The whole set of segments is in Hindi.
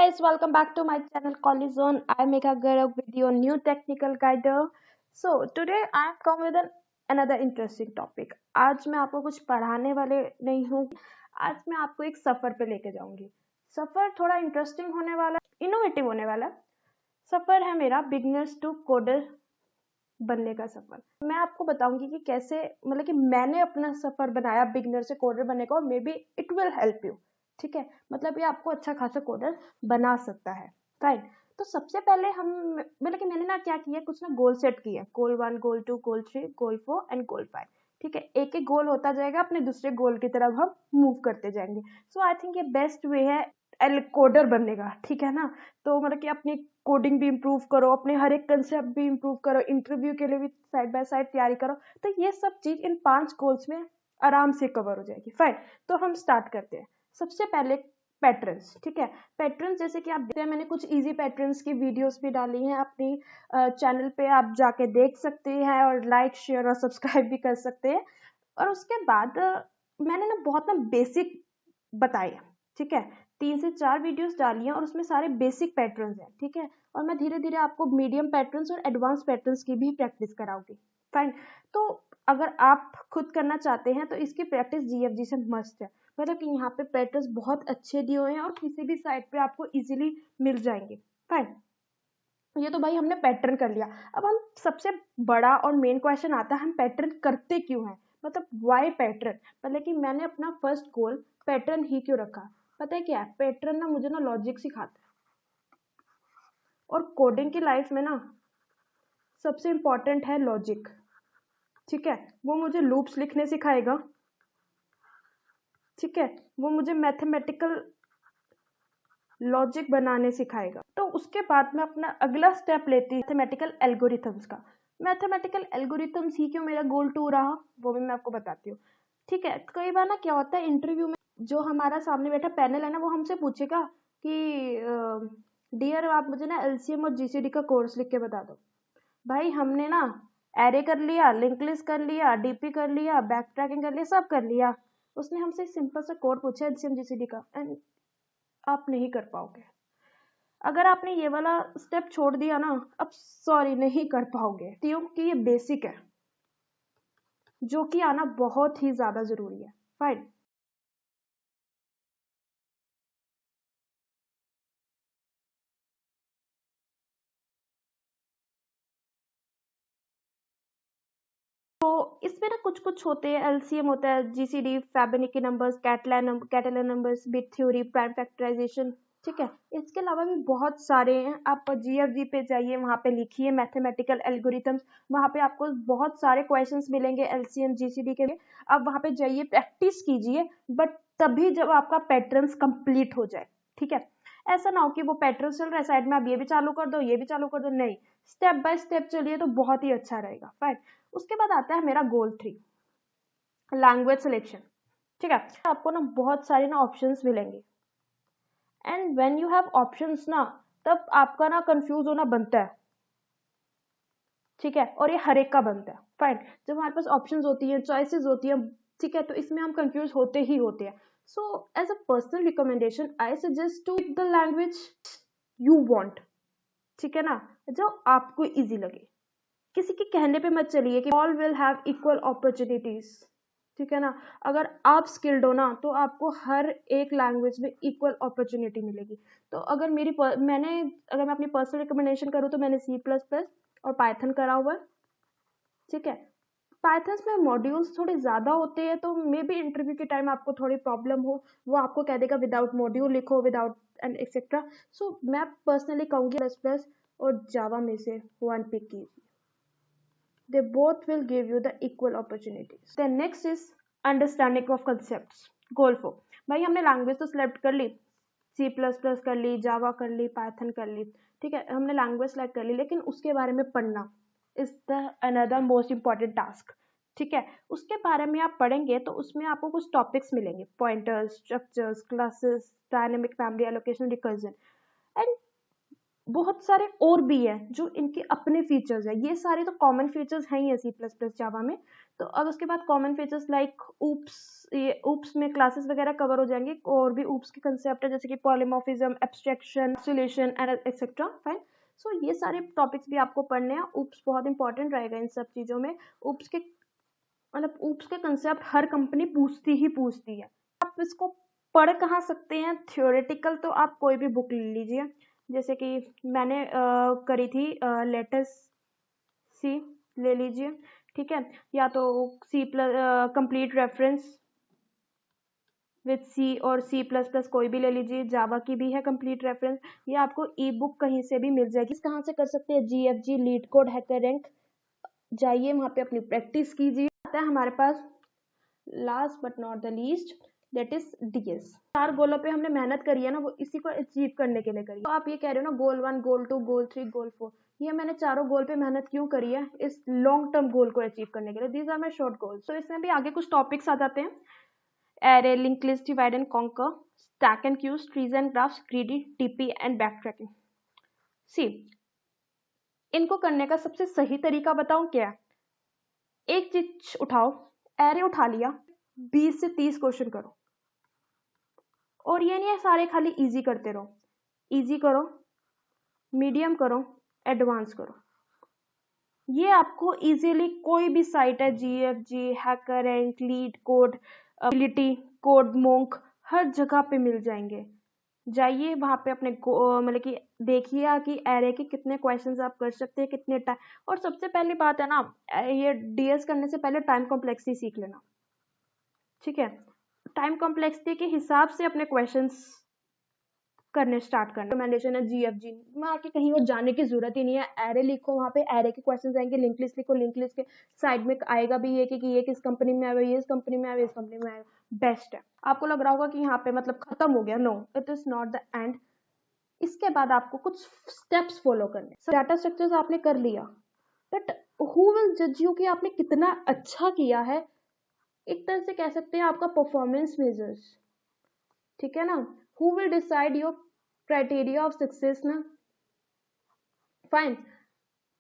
guys, welcome back to my channel College Zone. I'm Megha Gaurav with your new technical guider. So today I come with another interesting topic. आज मैं आपको कुछ पढ़ाने वाले नहीं हूँ. आज मैं आपको एक सफर पे लेके जाऊंगी. सफर थोड़ा इंटरेस्टिंग होने वाला, इनोवेटिव होने वाला. सफर है मेरा बिगनर्स टू कोडर बनने का सफर. मैं आपको बताऊंगी कि कैसे, मतलब कि मैंने अपना सफर बनाया बिगनर से कोडर बनने का, और may be it will help you. ठीक है, मतलब ये आपको अच्छा खासा कोडर बना सकता है. फाइन. तो सबसे पहले हम, मतलब कि मैंने ना क्या किया, कुछ ना गोल सेट किया. गोल 1, गोल 2, गोल 3, गोल 4 एंड गोल 5. ठीक है, एक एक गोल होता जाएगा, अपने दूसरे गोल की तरफ हम मूव करते जाएंगे. सो आई थिंक ये बेस्ट वे है एल कोडर बनने का. ठीक है ना. तो मतलब कि अपनी कोडिंग भी इम्प्रूव करो, अपने हर एक कंसेप्ट भी इम्प्रूव करो, इंटरव्यू के लिए भी साइड बाय साइड तैयारी करो. तो ये सब चीज इन 5 गोल्स में आराम से कवर हो जाएगी. फाइन. तो हम स्टार्ट करते हैं. सबसे पहले पैटर्न्स. ठीक है, पैटर्न्स जैसे कि आप देखते हैं, मैंने कुछ इजी पैटर्न्स की वीडियोस भी डाली हैं अपनी चैनल पे, आप जाके देख सकते हैं और लाइक शेयर और सब्सक्राइब भी कर सकते हैं. और उसके बाद मैंने ना बहुत ना बेसिक बताए. ठीक है, 3 से 4 वीडियोस डाली हैं और उसमें सारे बेसिक पैटर्न्स हैं. ठीक है, और मैं धीरे धीरे आपको मीडियम पैटर्न्स और एडवांस पैटर्न्स की भी प्रैक्टिस कराऊंगी. फाइन. तो अगर आप खुद करना चाहते हैं तो इसकी प्रैक्टिस जीएफजी से मस्ट है. मतलब कि यहाँ पे पैटर्न्स बहुत अच्छे दिए हुए हैं और किसी भी साइट पे आपको इजीली मिल जाएंगे. फाइन. ये तो भाई हमने पैटर्न कर लिया. अब हम सबसे बड़ा और मेन क्वेश्चन आता है, हम पैटर्न करते क्यों हैं, मतलब व्हाई पैटर्न. मतलब कि मैंने अपना फर्स्ट गोल पैटर्न ही क्यों रखा. पता है क्या है, पैटर्न ना मुझे ना लॉजिक सिखाता है. और कोडिंग की लाइफ में ना सबसे इंपॉर्टेंट है लॉजिक. ठीक है, वो मुझे लूप्स लिखने सिखाएगा. ठीक है, वो मुझे मैथमेटिकल लॉजिक बनाने सिखाएगा. तो उसके बाद मैं अपना अगला स्टेप लेती हूँ मैथमेटिकल एल्गोरिथम्स का. मैथमेटिकल एल्गोरिथम्स ही क्यों मेरा गोल 2 रहा, वो भी मैं आपको बताती हूँ. ठीक है, कई बार ना क्या होता है, इंटरव्यू में जो हमारा सामने बैठा पैनल है ना, वो हमसे पूछेगा कि डियर आप मुझे ना एलसीएम और जीसीडी का कोर्स लिख के बता दो. भाई हमने ना एरे कर लिया, लिंक लिस्ट कर लिया, डीपी कर लिया, बैक ट्रैकिंग कर लिया, सब कर लिया. उसने हमसे सिंपल सा कोड पूछा एलसीएम जीसीडी का, एंड आप नहीं कर पाओगे. अगर आपने ये वाला स्टेप छोड़ दिया ना, अब सॉरी नहीं कर पाओगे, क्योंकि ये बेसिक है जो कि आना बहुत ही ज्यादा जरूरी है. फाइन. तो इसमें ना कुछ कुछ होते हैं. एलसीएम होता है, GCD, Fibonacci numbers, Catalan numbers, bit theory, prime factorisation. ठीक है, इसके अलावा भी बहुत सारे हैं. आप जीएफजी पे जाइए, वहां पे लिखिए मैथमेटिकल एल्गोरिथम्स. वहां पे आपको बहुत सारे क्वेश्चंस मिलेंगे एलसीएम जीसीडी के. आप वहां पे जाइए, प्रैक्टिस कीजिए, बट तभी जब आपका पैटर्न्स कंप्लीट हो जाए. ठीक है, ऐसा ना हो कि वो पैटर्न चल रहा है साइड में, आप ये भी चालू कर दो, ये भी चालू कर दो. नहीं, स्टेप बाय स्टेप चलिए तो बहुत ही अच्छा रहेगा. फाइन. उसके बाद आता है मेरा गोल 3, लैंग्वेज सिलेक्शन. ठीक है, आपको ना बहुत सारे ना ऑप्शंस मिलेंगे, and when you have options ना, तब आपका ना कंफ्यूज होना बनता है. ठीक है, और ये हर एक का बनता है. फाइन. जब हमारे पास ऑप्शंस होती है, चॉइसेस होती है, ठीक है, तो इसमें हम कंफ्यूज होते ही होते हैं. So as a personal recommendation I suggest to pick the language you want. ठीक है ना, जो आपको इजी लगे. किसी के कहने पे मत चलिए कि all will have equal opportunities. ठीक है ना, अगर आप स्किल्ड हो ना, तो आपको हर एक लैंग्वेज में इक्वल अपॉर्चुनिटी मिलेगी. तो अगर अगर मैं अपनी पर्सनल रिकमेंडेशन करूँ तो मैंने C++ और पाइथन करा हुआ है. ठीक है, पाइथन में मॉड्यूल्स थोड़े ज्यादा होते हैं, तो मे बी इंटरव्यू के टाइम आपको थोड़ी प्रॉब्लम हो. वो आपको कह देगा विदाउट मॉड्यूल लिखो, विदाउट एंड एक्सेट्रा. सो मैं पर्सनली कहूँगी प्लस और जावा में से वन पिक कीजिए. They both will give you the equal opportunities. Then next is understanding of concepts. Goal 4. भाई हमने लैंग्वेज तो सिलेक्ट कर ली, C++ कर ली, जावा कर ली, पाइथन कर ली. ठीक है, हमने लैंग्वेज सिलेक्ट कर ली, लेकिन उसके बारे में पढ़ना is the another most important task. ठीक है, उसके बारे में आप पढ़ेंगे तो उसमें आपको कुछ टॉपिक्स मिलेंगे, pointers, structures, classes, dynamic memory allocation, recursion, and बहुत सारे और भी है जो इनके अपने फीचर्स है. ये सारे तो कॉमन फीचर्स हैं ही C++ जावा में. तो अब उसके बाद कॉमन फीचर्स लाइक ऊप्स, ये ऊप्स में क्लासेस वगैरह कवर हो जाएंगे, और भी ऊप्स के कंसेप्ट है जैसे कि polymorphism, abstraction, absolution and etcetera. Fine, so ये सारे टॉपिक्स भी आपको पढ़ने हैं। ऊप्स बहुत इंपॉर्टेंट रहेगा इन सब चीज़ों में। ऊप्स के मतलब ऊप्स के कंसेप्ट हर कंपनी पूछती है। आप इसको पढ़ कहाँ सकते हैं? थ्योरेटिकल तो आप कोई भी बुक ले लीजिए, जैसे कि मैंने करी थी लेटेस्ट सी ले लीजिए, ठीक है, या तो C plus complete reference with C और सी प्लस प्लस कोई भी ले लीजिए, जावा की भी है कंप्लीट रेफरेंस। ये आपको ई बुक कहीं से भी मिल जाएगी। कहाँ से कर सकते हैं? GFG, LeetCode, HackerRank, जाइए वहाँ पे अपनी प्रैक्टिस कीजिए। आता है हमारे पास last but not the least, that is DS। 4 गोलों पे हमने मेहनत करी है ना, वो इसी को अचीव करने के लिए करी। तो आप ये कह रहे हो ना गोल 1, गोल 2, गोल 3, गोल 4, ये मैंने चारों गोल पे मेहनत क्यों करी है? इस लॉन्ग टर्म गोल को अचीव करने के लिए। These are my short goals. तो इसमें भी आगे कुछ टॉपिक्स आ जाते हैं, array, link list, divide and conquer, stack and queues, trees and graphs, greedy, TP and backtracking. See, इनको करने का सबसे सही तरीका बताऊं क्या है? एक चीज उठाओ, एरे उठा लिया, 20 से 30 क्वेश्चन करो, और ये नहीं है सारे खाली इजी करते रहो। इजी करो, मीडियम करो, एडवांस करो। ये आपको इजीली कोई भी साइट है, GFG, HackerRank, LeetCode, ability, CodeMonk, हर जगह पे मिल जाएंगे। जाइए वहाँ पे अपने मतलब कि देखिए कि एरे के कितने क्वेश्चंस आप कर सकते हैं, कितने टाइम। और सबसे पहली बात है ना, ये DS करने से पहले टाइम कॉम्प्लेक्सिटी सीख लेना, ठीक है। टाइम कॉम्प्लेक्सिटी के हिसाब से अपने क्वेश्चंस करने स्टार्ट करना। रिकमेंडेशन है GFG में, आके कहीं और जाने की जरूरत ही नहीं है। एरे लिखो, वहाँ पे एरे के क्वेश्चंस आएंगे, लिंक लिस्ट लिखो, लिंक लिस्ट के साइड में आएगा भी ये कि ये किस कंपनी में आएगा, ये इस कंपनी में आएगा, इस कंपनी में आएगा। बेस्ट है। आपको लग रहा होगा कि यहाँ पे मतलब खत्म हो गया, no, it is not the end. इसके बाद आपको कुछ स्टेप्स फॉलो करने। डाटा स्ट्रक्चर्स आपने कर लिया, बट हु विल जज यू कि आपने कितना अच्छा किया है? एक तरह से कह सकते हैं आपका परफॉर्मेंस मेजर्स, ठीक है ना। Who will decide your criteria of success ना? फाइन,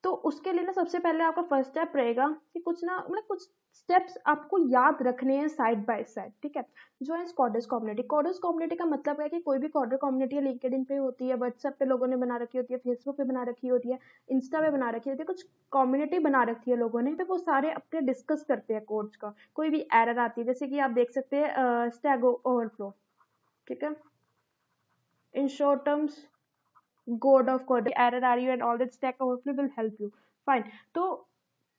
तो उसके लिए ना सबसे पहले आपका फर्स्ट स्टेप रहेगा कि कुछ ना मतलब कुछ स्टेप्स आपको याद रखने हैं साइड बाय साइड, ठीक है। Join coders community. Coders community का मतलब है कि कोई भी कोडर कम्युनिटी लिंक्डइन पे होती है, व्हाट्सएप पे लोगों ने बना रखी होती है, फेसबुक पे बना रखी होती है, इंस्टा पे बना रखी होती है, कुछ कम्युनिटी बना रखी है लोगों ने, तो वो सारे अपने डिस्कस करते हैं कोड्स का। कोई भी एरर आती है, जैसे कि आप देख सकते हैं स्टैक ओवरफ्लो, ठीक है, in short terms God of code error are you and all that stack overflow will help you. Fine, तो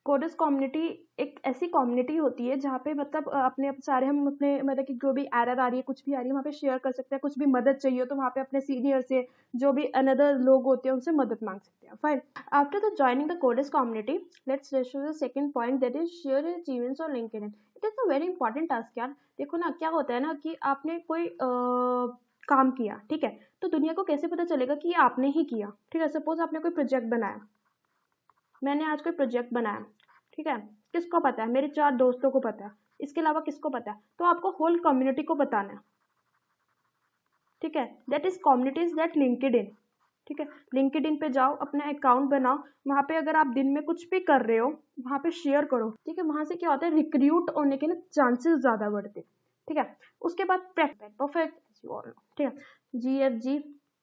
कोडर्स कम्युनिटी एक ऐसी कम्युनिटी होती है जहाँ पे मतलब अपने सारे हम अपने मतलब कि जो भी एरर आ रही है, कुछ भी आ रही है, वहाँ पे शेयर कर सकते हैं। कुछ भी मदद चाहिए तो वहाँ पे अपने सीनियर से, जो भी अनदर लोग होते हैं, उनसे मदद मांग सकते हैं। Fine, after the joining the coders community, let's ratio the second point, that is share your achievements on LinkedIn. It is a very important task यार। देखो ना, क्या होता है ना कि आपने कोई काम किया, ठीक है, तो दुनिया को कैसे पता चलेगा कि ये आपने ही किया? ठीक है, सपोज आपने कोई प्रोजेक्ट बनाया, मैंने आज कोई प्रोजेक्ट बनाया, ठीक है, किसको पता है? मेरे 4 दोस्तों को पता है, इसके अलावा किसको पता है? तो आपको होल कम्युनिटी को बताना है, ठीक है। That is community is that LinkedIn, ठीक है। लिंक्डइन पे जाओ, अपना अकाउंट बनाओ, वहाँ पे अगर आप दिन में कुछ भी कर रहे हो वहाँ पे शेयर करो, ठीक है। वहाँ से क्या होता है, रिक्रूट होने के ना चांसेस ज़्यादा बढ़ते हैं, ठीक है। उसके बाद परफेक्ट, ठीक है, GFG,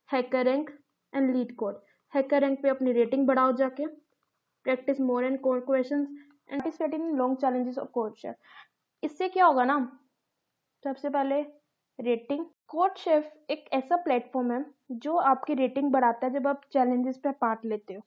hacker rank and leet code. Hacker rank पे अपनी रेटिंग बढ़ाओ जाके, practice more and code questions and participate in long challenges of code chef. इससे क्या होगा ना, सबसे पहले रेटिंग। कोड शेफ एक ऐसा प्लेटफॉर्म है जो आपकी रेटिंग बढ़ाता है जब आप चैलेंजेस पे पार्ट लेते हो,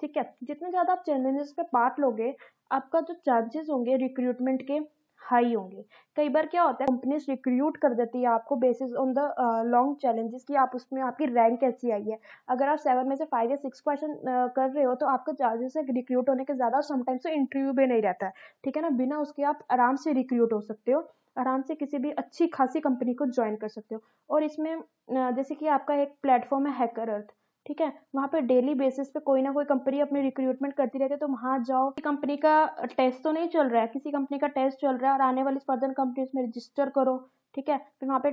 ठीक है। जितने ज़्यादा आप चैलेंजेस पे पार्ट लोगे, आपका जो चांसेस होंगे रिक्रूटमेंट के हाई होंगे। कई बार क्या होता है, कंपनीज रिक्रूट कर देती है आपको basis on the long challenges की आप उसमें आपकी रैंक कैसी आई है। अगर आप 7 में से 5 या 6 क्वेश्चन कर रहे हो तो आपका चांसेस है रिक्रूट होने के ज़्यादा, समटाइम्स तो इंटरव्यू भी नहीं रहता है, ठीक है ना। बिना उसके आप आराम से रिक्रूट हो सकते हो, आराम से किसी भी अच्छी खासी कंपनी को ज्वाइन कर सकते हो। और इसमें जैसे कि आपका एक प्लेटफॉर्म है हैकर अर्थ, ठीक है, वहाँ पे डेली बेसिस पे कोई ना कोई कंपनी अपनी रिक्रूटमेंट करती रहती है, तो वहाँ जाओ। कंपनी का टेस्ट तो नहीं चल रहा है, किसी कंपनी का टेस्ट चल रहा है और आने वाली फर्दर कंपनीज में रजिस्टर करो, ठीक है, फिर वहाँ पे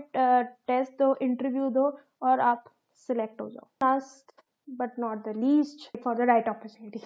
टेस्ट दो, इंटरव्यू दो और आप सिलेक्ट हो जाओ। Last but not the least, for the right opportunity.